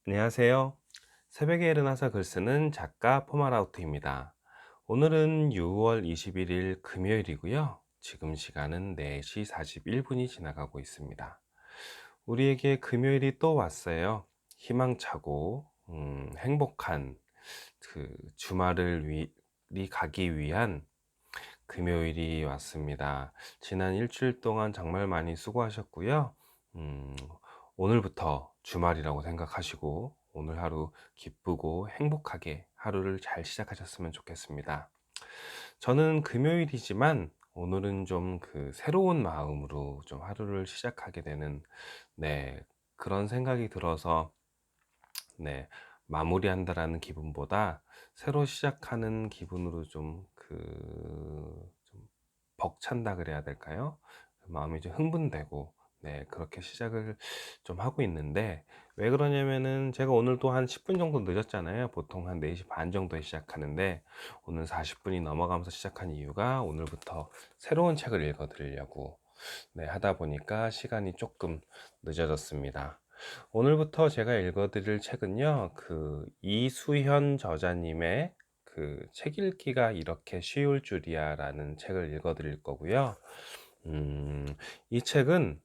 안녕하세요. 새벽에 일어나서 글 쓰는 작가 포마라우트입니다. 오늘은 6월 21일 금요일이고요. 지금 시간은 4시 41분이 지나가고 있습니다. 우리에게 금요일이 또 왔어요. 희망차고 행복한 그 주말을 가기 위한 금요일이 왔습니다. 지난 일주일 동안 정말 많이 수고하셨고요. 음, 오늘부터 주말이라고 생각하시고 오늘 하루 기쁘고 행복하게 하루를 잘 시작하셨으면 좋겠습니다. 저는 금요일이지만 오늘은 좀 새로운 마음으로 좀 하루를 시작하게 되는 그런 생각이 들어서 마무리한다라는 기분보다 새로 시작하는 기분으로 좀 벅찬다 그래야 될까요? 마음이 좀 흥분되고 그렇게 시작을 좀 하고 있는데, 왜 그러냐면은 제가 오늘도 한 10분 정도 늦었잖아요. 보통 한 4시 반 정도에 시작하는데 오늘 40분이 넘어가면서 시작한 이유가 오늘부터 새로운 책을 읽어 드리려고 하다 보니까 시간이 조금 늦어졌습니다. 오늘부터 제가 읽어드릴 책은요, 이수현 저자님의 책 읽기가 이렇게 쉬울 줄이야 라는 책을 읽어드릴 거고요. 이 책은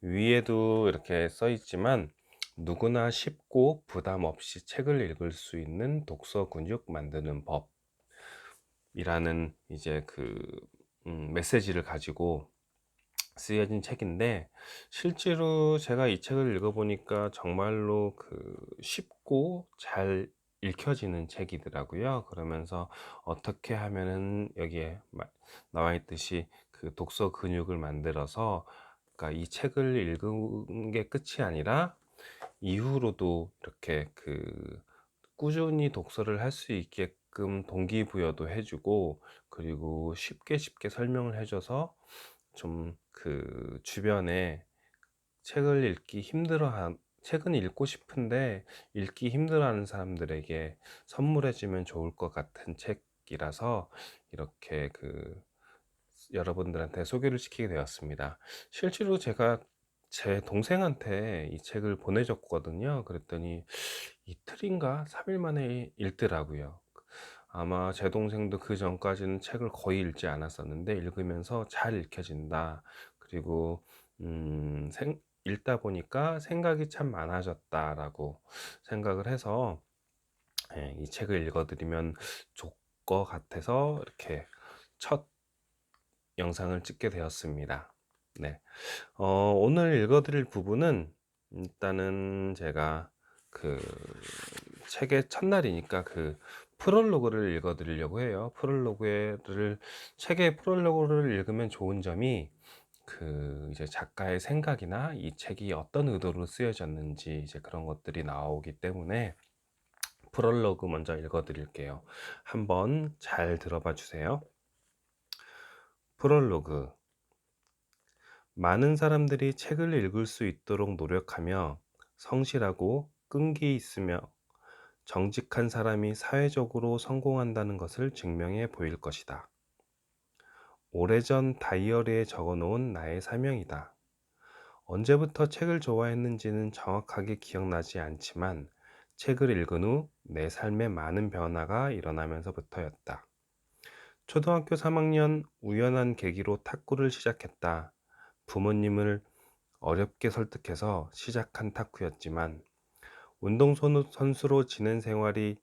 위에도 이렇게 써 있지만 누구나 쉽고 부담 없이 책을 읽을 수 있는 독서 근육 만드는 법이라는 메시지를 가지고 쓰여진 책인데, 실제로 제가 이 책을 읽어보니까 정말로 쉽고 잘 읽혀지는 책이더라고요. 그러면서 어떻게 하면은 여기에 나와 있듯이 독서 근육을 만들어서, 그러니까 이 책을 읽은 게 끝이 아니라 이후로도 이렇게 꾸준히 독서를 할 수 있게끔 동기부여도 해주고, 그리고 쉽게 쉽게 설명을 해줘서 좀 주변에 책은 읽고 싶은데 읽기 힘들어하는 사람들에게 선물해주면 좋을 것 같은 책이라서 이렇게 여러분들한테 소개를 시키게 되었습니다. 실제로 제가 제 동생한테 이 책을 보내줬거든요. 그랬더니 이틀인가 3일 만에 읽더라고요. 아마 제 동생도 그 전까지는 책을 거의 읽지 않았었는데 읽으면서 잘 읽혀진다. 그리고 읽다 보니까 생각이 참 많아졌다라고 생각을 해서 이 책을 읽어드리면 좋을 것 같아서 이렇게 첫 영상을 찍게 되었습니다. 오늘 읽어드릴 부분은 일단은 제가 그 책의 첫날이니까 프롤로그를 읽어드리려고 해요. 책의 프롤로그를 읽으면 좋은 점이 이제 작가의 생각이나 이 책이 어떤 의도로 쓰여졌는지 이제 그런 것들이 나오기 때문에 프롤로그 먼저 읽어드릴게요. 한번 잘 들어봐 주세요. 프롤로그. 많은 사람들이 책을 읽을 수 있도록 노력하며 성실하고 끈기 있으며 정직한 사람이 사회적으로 성공한다는 것을 증명해 보일 것이다. 오래전 다이어리에 적어 놓은 나의 사명이다. 언제부터 책을 좋아했는지는 정확하게 기억나지 않지만 책을 읽은 후 내 삶에 많은 변화가 일어나면서부터였다. 초등학교 3학년 우연한 계기로 탁구를 시작했다. 부모님을 어렵게 설득해서 시작한 탁구였지만 운동선수로 지낸 생활이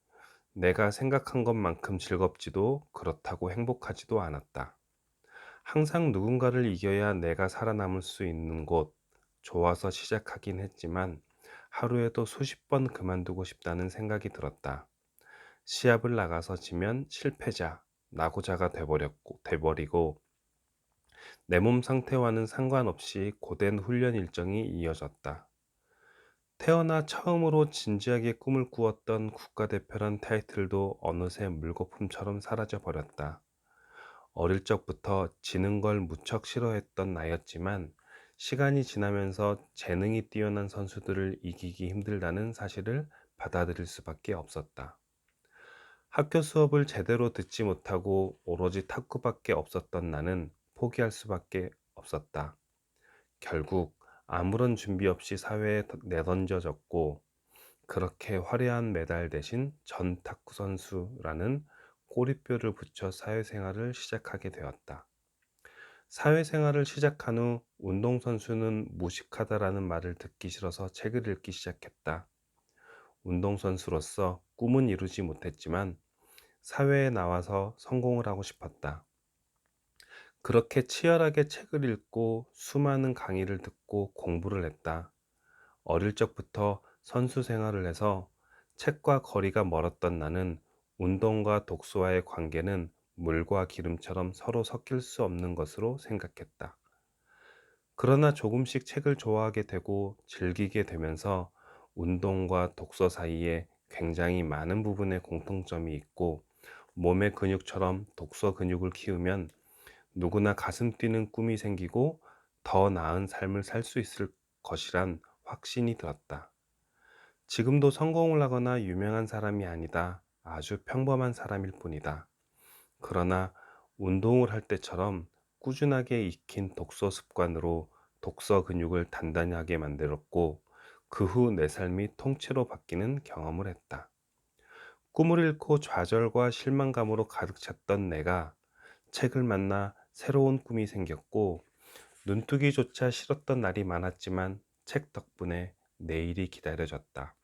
내가 생각한 것만큼 즐겁지도 그렇다고 행복하지도 않았다. 항상 누군가를 이겨야 내가 살아남을 수 있는 곳, 좋아서 시작하긴 했지만 하루에도 수십 번 그만두고 싶다는 생각이 들었다. 시합을 나가서 지면 실패자, 낙오자가 돼버리고 내 몸 상태와는 상관없이 고된 훈련 일정이 이어졌다. 태어나 처음으로 진지하게 꿈을 꾸었던 국가대표란 타이틀도 어느새 물거품처럼 사라져 버렸다. 어릴 적부터 지는 걸 무척 싫어했던 나였지만 시간이 지나면서 재능이 뛰어난 선수들을 이기기 힘들다는 사실을 받아들일 수밖에 없었다. 학교 수업을 제대로 듣지 못하고 오로지 탁구밖에 없었던 나는 포기할 수밖에 없었다. 결국 아무런 준비 없이 사회에 내던져졌고 그렇게 화려한 메달 대신 전 탁구 선수라는 꼬리표를 붙여 사회생활을 시작하게 되었다. 사회생활을 시작한 후 운동선수는 무식하다라는 말을 듣기 싫어서 책을 읽기 시작했다. 운동선수로서 꿈은 이루지 못했지만 사회에 나와서 성공을 하고 싶었다. 그렇게 치열하게 책을 읽고 수많은 강의를 듣고 공부를 했다. 어릴 적부터 선수 생활을 해서 책과 거리가 멀었던 나는 운동과 독서와의 관계는 물과 기름처럼 서로 섞일 수 없는 것으로 생각했다. 그러나 조금씩 책을 좋아하게 되고 즐기게 되면서 운동과 독서 사이에 굉장히 많은 부분에 공통점이 있고 몸의 근육처럼 독서 근육을 키우면 누구나 가슴 뛰는 꿈이 생기고 더 나은 삶을 살 수 있을 것이란 확신이 들었다. 지금도 성공을 하거나 유명한 사람이 아니다. 아주 평범한 사람일 뿐이다. 그러나 운동을 할 때처럼 꾸준하게 익힌 독서 습관으로 독서 근육을 단단하게 만들었고 그 후 내 삶이 통째로 바뀌는 경험을 했다. 꿈을 잃고 좌절과 실망감으로 가득 찼던 내가 책을 만나 새로운 꿈이 생겼고 눈뜨기조차 싫었던 날이 많았지만 책 덕분에 내일이 기다려졌다.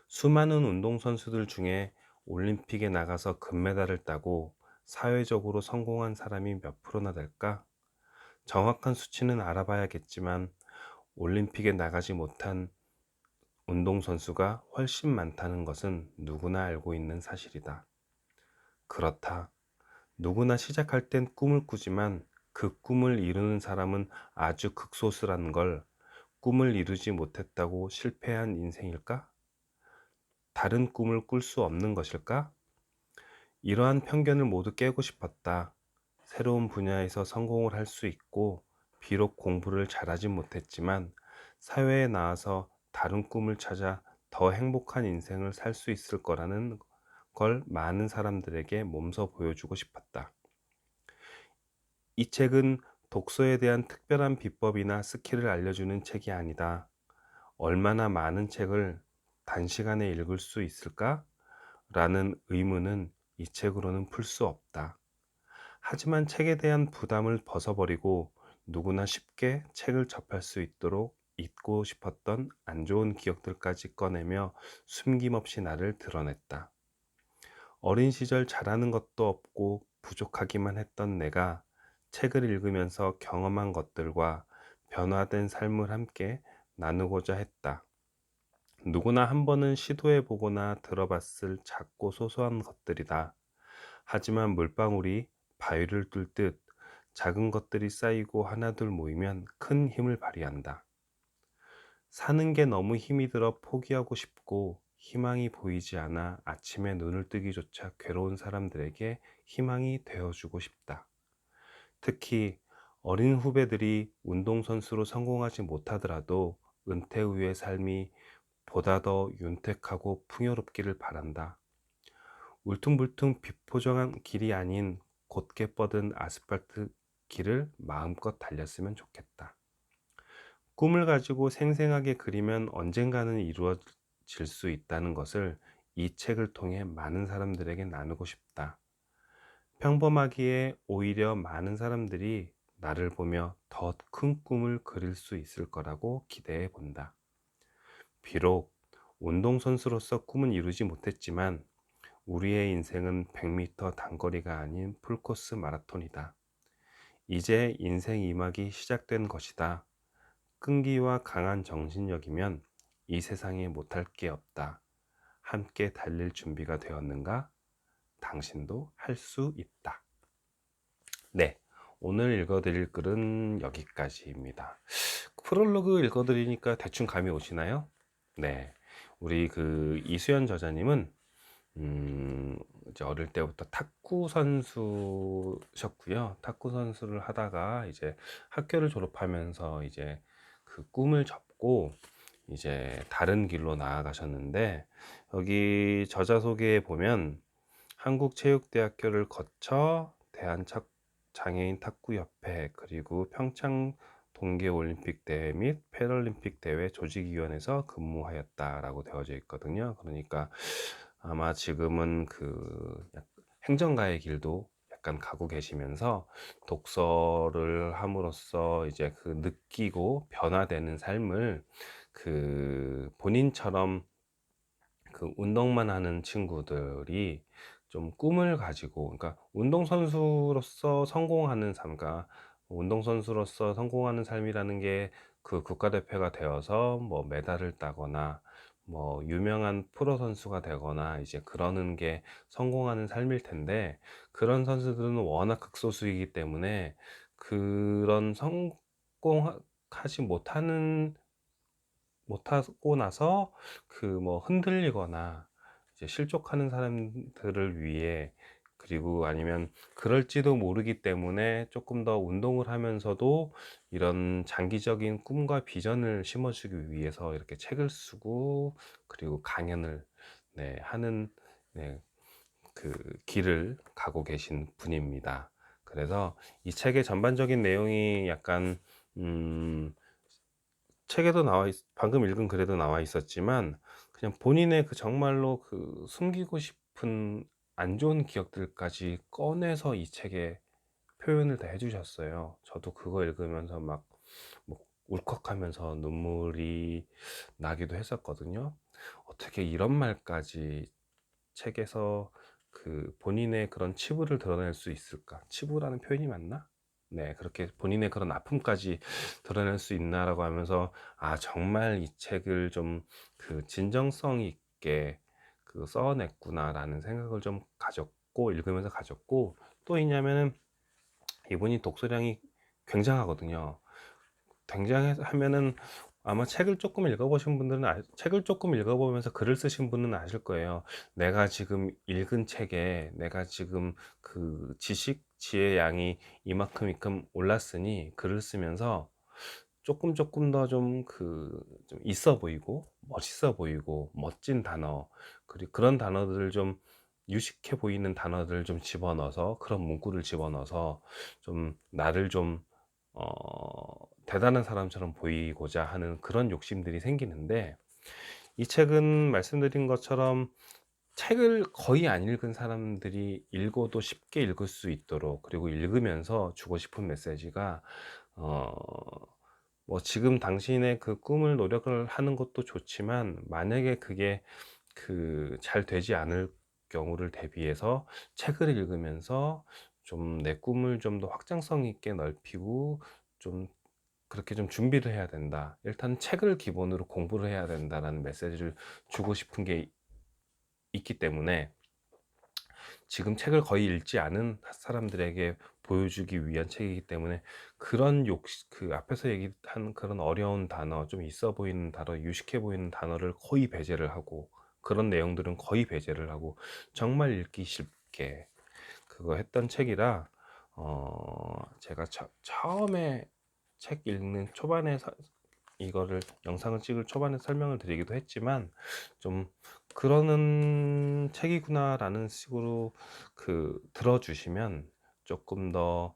수많은 운동선수들 중에 올림픽에 나가서 금메달을 따고 사회적으로 성공한 사람이 몇 프로나 될까? 정확한 수치는 알아봐야겠지만 올림픽에 나가지 못한 운동선수가 훨씬 많다는 것은 누구나 알고 있는 사실이다. 그렇다. 누구나 시작할 땐 꿈을 꾸지만 그 꿈을 이루는 사람은 아주 극소수라는 걸, 꿈을 이루지 못했다고 실패한 인생일까? 다른 꿈을 꿀 수 없는 것일까? 이러한 편견을 모두 깨고 싶었다. 새로운 분야에서 성공을 할 수 있고, 비록 공부를 잘하진 못했지만, 사회에 나와서 다른 꿈을 찾아 더 행복한 인생을 살 수 있을 거라는 걸 많은 사람들에게 몸소 보여주고 싶었다. 이 책은 독서에 대한 특별한 비법이나 스킬을 알려주는 책이 아니다. 얼마나 많은 책을 단시간에 읽을 수 있을까? 라는 의문은 이 책으로는 풀 수 없다. 하지만 책에 대한 부담을 벗어버리고 누구나 쉽게 책을 접할 수 있도록 잊고 싶었던 안 좋은 기억들까지 꺼내며 숨김없이 나를 드러냈다. 어린 시절 잘하는 것도 없고 부족하기만 했던 내가 책을 읽으면서 경험한 것들과 변화된 삶을 함께 나누고자 했다. 누구나 한 번은 시도해 보거나 들어봤을 작고 소소한 것들이다. 하지만 물방울이 바위를 뚫듯 작은 것들이 쌓이고 하나둘 모이면 큰 힘을 발휘한다. 사는 게 너무 힘이 들어 포기하고 싶고 희망이 보이지 않아 아침에 눈을 뜨기조차 괴로운 사람들에게 희망이 되어주고 싶다. 특히 어린 후배들이 운동선수로 성공하지 못하더라도 은퇴 후의 삶이 보다 더 윤택하고 풍요롭기를 바란다. 울퉁불퉁 비포장한 길이 아닌 곧게 뻗은 아스팔트 길을 마음껏 달렸으면 좋겠다. 꿈을 가지고 생생하게 그리면 언젠가는 이루어질 수 있다는 것을 이 책을 통해 많은 사람들에게 나누고 싶다. 평범하기에 오히려 많은 사람들이 나를 보며 더 큰 꿈을 그릴 수 있을 거라고 기대해 본다. 비록 운동선수로서 꿈은 이루지 못했지만 우리의 인생은 100m 단거리가 아닌 풀코스 마라톤이다. 이제 인생 2막이 시작된 것이다. 끈기와 강한 정신력이면 이 세상에 못할 게 없다. 함께 달릴 준비가 되었는가? 당신도 할 수 있다. 네, 오늘 읽어드릴 글은 여기까지입니다. 프롤로그 읽어드리니까 대충 감이 오시나요? 네, 우리 그 이수연 저자님은 이제 어릴 때부터 탁구 선수셨고요. 탁구 선수를 하다가 이제 학교를 졸업하면서 이제 그 꿈을 접고 이제 다른 길로 나아가셨는데, 여기 저자 소개에 보면 한국체육대학교를 거쳐 대한장애인 탁구협회 그리고 평창 동계 올림픽 대회 및 패럴림픽 대회 조직위원회에서 근무하였다라고 되어져 있거든요. 그러니까 아마 지금은 행정가의 길도 약간 가고 계시면서 독서를 함으로써 이제 그 느끼고 변화되는 삶을 본인처럼 운동만 하는 친구들이 좀 꿈을 가지고, 그러니까 운동선수로서 성공하는 삶, 그러니까 운동선수로서 성공하는 삶이라는 게 국가대표가 되어서 뭐 메달을 따거나 뭐 유명한 프로 선수가 되거나 이제 그러는 게 성공하는 삶일 텐데, 그런 선수들은 워낙 극소수이기 때문에 그런 성공하지 못하고 나서 흔들리거나 이제 실족하는 사람들을 위해, 그리고 아니면 그럴지도 모르기 때문에 조금 더 운동을 하면서도 이런 장기적인 꿈과 비전을 심어주기 위해서 이렇게 책을 쓰고 그리고 강연을 하는, 네, 길을 가고 계신 분입니다. 그래서 이 책의 전반적인 내용이 약간 책에도 방금 읽은 글에도 나와 있었지만, 그냥 본인의 정말로 숨기고 싶은 안 좋은 기억들까지 꺼내서 이 책에 표현을 다 해주셨어요. 저도 그거 읽으면서 뭐 울컥하면서 눈물이 나기도 했었거든요. 어떻게 이런 말까지 책에서 본인의 그런 치부를 드러낼 수 있을까? 치부라는 표현이 맞나? 네, 그렇게 본인의 그런 아픔까지 드러낼 수 있나라고 하면서, 아, 정말 이 책을 좀 진정성 있게 써냈구나라는 생각을 좀 가졌고, 읽으면서 가졌고, 또 있냐면은 이분이 독서량이 굉장하거든요. 하면은 아마 책을 조금 읽어보신 분들은 책을 조금 읽어보면서 글을 쓰신 분은 아실 거예요. 내가 지금 읽은 책에 내가 지금 지의 양이 이만큼 올랐으니 글을 쓰면서 조금 더 좀 있어 보이고 멋있어 보이고 멋진 단어, 그리고 그런 단어들을 좀 유식해 보이는 단어들을 좀 집어넣어서, 그런 문구를 집어넣어서 좀 나를 좀 대단한 사람처럼 보이고자 하는 그런 욕심들이 생기는데, 이 책은 말씀드린 것처럼 책을 거의 안 읽은 사람들이 읽어도 쉽게 읽을 수 있도록, 그리고 읽으면서 주고 싶은 메시지가 어, 뭐 지금 당신의 꿈을 노력을 하는 것도 좋지만, 만약에 그게 잘 되지 않을 경우를 대비해서 책을 읽으면서 좀 내 꿈을 좀 더 확장성 있게 넓히고 좀 그렇게 좀 준비를 해야 된다. 일단 책을 기본으로 공부를 해야 된다라는 메시지를 주고 싶은 게 있기 때문에, 지금 책을 거의 읽지 않은 사람들에게 보여주기 위한 책이기 때문에, 앞에서 얘기한 그런 어려운 단어, 좀 있어 보이는 단어, 유식해 보이는 단어를 거의 배제를 하고, 그런 내용들은 거의 배제를 하고 정말 읽기 쉽게 그거 했던 책이라, 제가 처음에 책 읽는 초반에 이거를 영상을 찍을 초반에 설명을 드리기도 했지만, 좀 그러는 책이구나라는 식으로 들어주시면 조금 더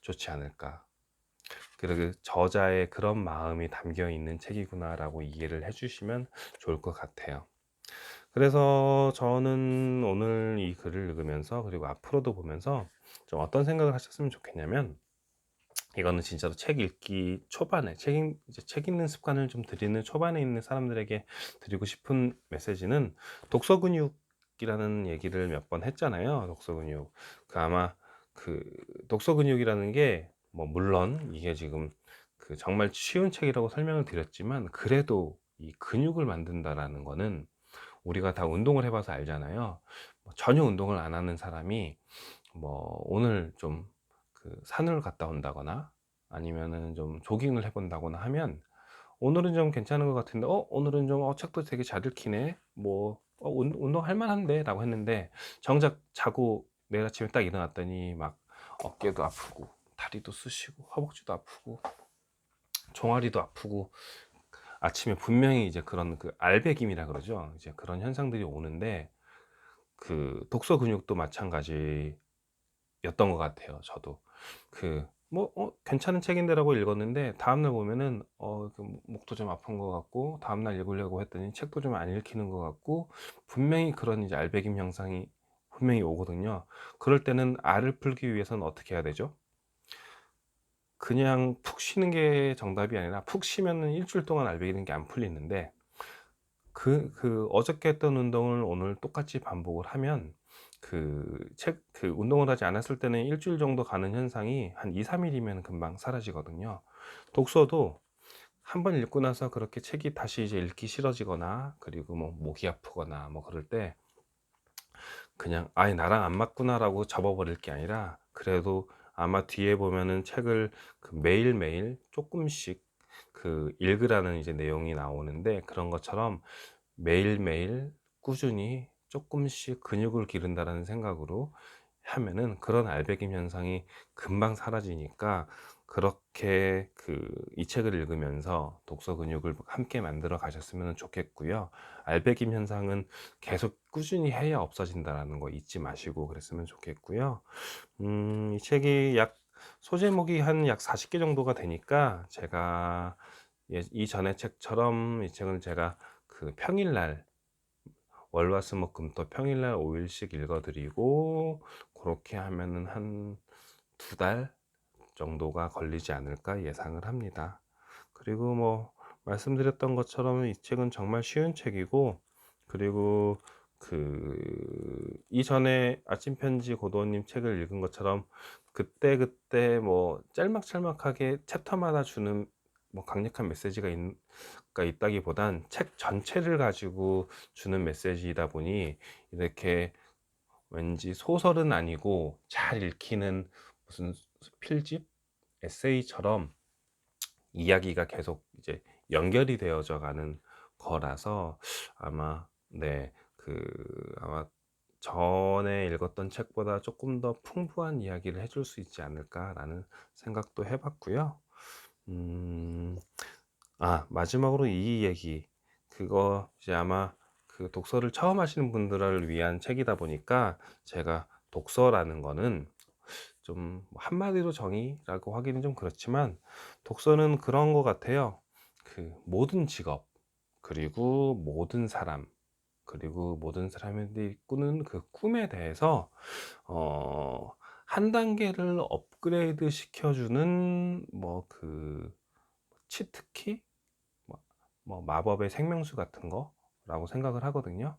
좋지 않을까. 그리고 저자의 그런 마음이 담겨 있는 책이구나라고 이해를 해주시면 좋을 것 같아요. 그래서 저는 오늘 이 글을 읽으면서, 그리고 앞으로도 보면서 좀 어떤 생각을 하셨으면 좋겠냐면, 이거는 진짜로 이제 책 읽는 습관을 좀 들이는 초반에 있는 사람들에게 드리고 싶은 메시지는, 독서 근육이라는 얘기를 몇 번 했잖아요. 독서 근육. 아마 독서 근육이라는 게, 뭐 물론 이게 지금 정말 쉬운 책이라고 설명을 드렸지만, 그래도 이 근육을 만든다라는 거는 우리가 다 운동을 해봐서 알잖아요. 전혀 운동을 안 하는 사람이 뭐 오늘 좀 산을 갔다 온다거나 아니면은 좀 조깅을 해본다거나 하면, 오늘은 좀 괜찮은 것 같은데 오늘은 좀 책도 되게 잘 읽히네, 뭐 운동할 만한데 라고 했는데, 정작 자고 내일 아침에 딱 일어났더니 막 어깨도 아프고 다리도 쑤시고 허벅지도 아프고 종아리도 아프고, 아침에 분명히 이제 그런 알배김이라 그러죠. 이제 그런 현상들이 오는데, 독서 근육도 마찬가지였던 것 같아요. 저도 뭐 괜찮은 책인데라고 읽었는데 다음날 보면은 그 목도 좀 아픈 것 같고, 다음날 읽으려고 했더니 책도 좀 안 읽히는 것 같고, 분명히 그런 이제 알배김 현상이 분명히 오거든요. 그럴 때는 알을 풀기 위해서는 어떻게 해야 되죠? 그냥 푹 쉬는 게 정답이 아니라, 푹 쉬면은 일 주일 동안 알배기는 게 안 풀리는데, 어저께 했던 운동을 오늘 똑같이 반복을 하면, 운동을 하지 않았을 때는 일 주일 정도 가는 현상이 한 2-3 일이면 금방 사라지거든요. 독서도 한 번 읽고 나서 그렇게 책이 다시 이제 읽기 싫어지거나, 그리고 뭐 목이 아프거나 뭐 그럴 때 그냥 '아이 나랑 안 맞구나.'라고 접어버릴 게 아니라, 그래도 아마 뒤에 보면은 책을 매일매일 쪼끔씩 읽으라는 이제 내용이 나오는데, 그런 것처럼 매일매일 꾸준히 쪼끔씩 근육을 기른다라는 생각으로 하면은 그런 알배김 현상이 금방 사라지니까, 그렇게 이 책을 읽으면서 독서 근육을 함께 만들어 가셨으면 좋겠고요. 알배김 현상은 계속 꾸준히 해야 없어진다라는 거 잊지 마시고 그랬으면 좋겠고요. 이 책이 소제목이 한 약 40개 정도가 되니까, 제가 이전의 책처럼 이 책은 제가 평일날, 월화수목금토 평일날 5 일씩 읽어 드리고, 고렇게 하면은 한 2달 정도가 걸리지 않을까 예상을 합니다. 그리고 뭐 말씀드렸던 것처럼 이 책은 정말 쉬운 책이고, 그리고 이전에 아침 편지 고도원님 책을 읽은 것처럼 그때그때 뭐 짤막짤막하게 챕터마다 주는 뭐 강력한 메시지가 있다기보단, 책 전체를 가지고 주는 메시지이다 보니, 이렇게 왠지 소설은 아니고 잘 읽히는 무슨 필집 에세이처럼 이야기가 계속 이제 연결이 되어져 가는 거라서, 아마 네 아마 전에 읽었던 책보다 조금 더 풍부한 이야기를 해줄 수 있지 않을까라는 생각도 해 봤고요. 음 마지막으로 이 얘기, 그거 이제 아마 독서를 처음 하시는 분들을 위한 책이다 보니까, 제가 독서라는 거는 좀 한마디로 정의라고 하기는 좀 그렇지만, 독서는 그런 것 같아요. 모든 직업, 그리고 모든 사람, 그리고 모든 사람들이 꾸는 꿈에 대해서 어 한 단계를 업그레이드 시켜주는 치트키, 뭐 마법의 생명수 같은 거라고 생각을 하거든요.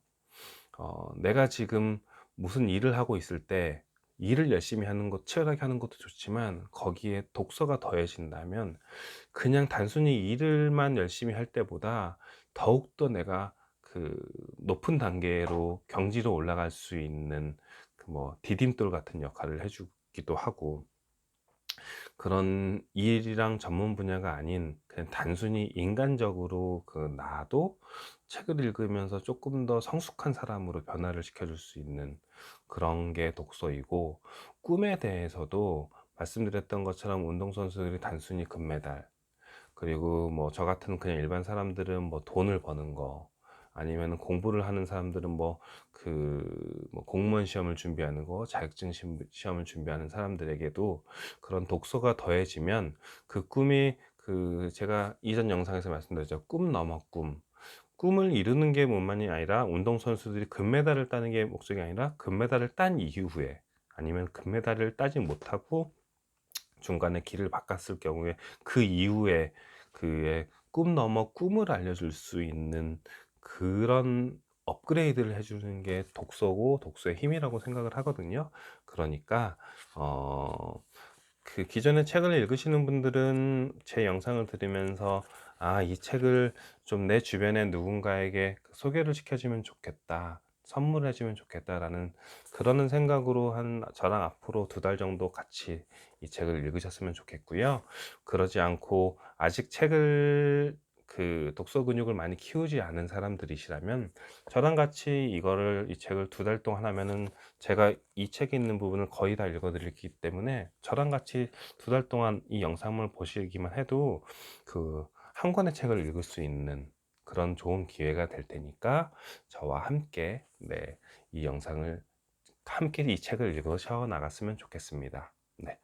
내가 지금 무슨 일을 하고 있을 때, 일을 열심히 하는 것, 치열하게 하는 것도 좋지만, 거기에 독서가 더해진다면, 그냥 단순히 일을만 열심히 할 때보다 더욱더 내가 높은 단계로 경지로 올라갈 수 있는 디딤돌 같은 역할을 해주기도 하고, 그런 일이랑 전문 분야가 아닌 그냥 단순히 인간적으로 나도 책을 읽으면서 조금 더 성숙한 사람으로 변화를 시켜줄 수 있는 그런 게 독서이고, 꿈에 대해서도 말씀드렸던 것처럼 운동선수들이 단순히 금메달, 그리고 뭐 저 같은 그냥 일반 사람들은 뭐 돈을 버는 거, 아니면 공부를 하는 사람들은 공무원 시험을 준비하는 거, 자격증 시험을 준비하는 사람들에게도 그런 독서가 더해지면, 그 꿈이 제가 이전 영상에서 말씀드렸죠. 꿈 넘어 꿈. 꿈을 이루는 게 뿐만이 아니라, 운동선수들이 금메달을 따는 게 목적이 아니라, 금메달을 딴 이후에, 아니면 금메달을 따지 못하고 중간에 길을 바꿨을 경우에, 그 이후에 그의 꿈 넘어 꿈을 알려줄 수 있는 그런 업그레이드를 해주는 게 독서고, 독서의 힘이라고 생각을 하거든요. 그러니까 기존에 책을 읽으시는 분들은 제 영상을 들으면서, 이 책을 좀 내 주변에 누군가에게 소개를 시켜주면 좋겠다, 선물해 주면 좋겠다라는 그러는 생각으로, 저랑 앞으로 2달 정도 같이 이 책을 읽으셨으면 좋겠고요. 그러지 않고 아직 독서 근육을 많이 키우지 않은 사람들이시라면, 저랑 같이 이 책을 2달 동안 하면은, 제가 이 책에 있는 부분을 거의 다 읽어 드리기 때문에, 저랑 같이 2달 동안 이 영상을 보시기만 해도 한 권의 책을 읽을 수 있는 그런 좋은 기회가 될 테니까, 저와 함께 이 책을 읽으셔 나갔으면 좋겠습니다. 네.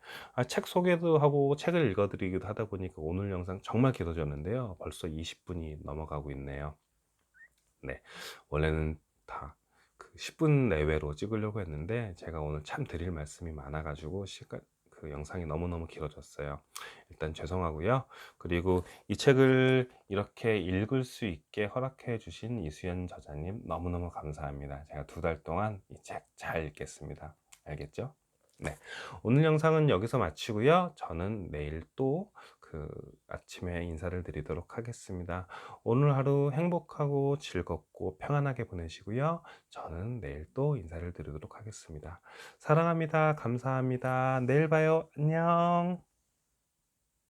책 소개도 하고 책을 읽어 드리기도 하다 보니까 오늘 영상 정말 길어졌는데요. 벌써 20 분이 넘어가고 있네요. 네. 원래는 다 그 10분 내외로 찍으려고 했는데 제가 오늘 참 드릴 말씀이 많아 가지고 시간 그 영상이 너무너무 길어졌어요. 일단 죄송하고요. 그리고 이 책을 이렇게 읽을 수 있게 허락해 주신 이수연 저자님 너무너무 감사합니다. 제가 2달 동안 이 책 잘 읽겠습니다. 알겠죠? 네. 오늘 영상은 여기서 마치고요. 저는 내일 또 아침에 인사를 드리도록 하겠습니다. 오늘 하루 행복하고 즐겁고 평안하게 보내시고요. 저는 내일 또 인사를 드리도록 하겠습니다. 사랑합니다. 감사합니다. 내일 봐요. 안녕.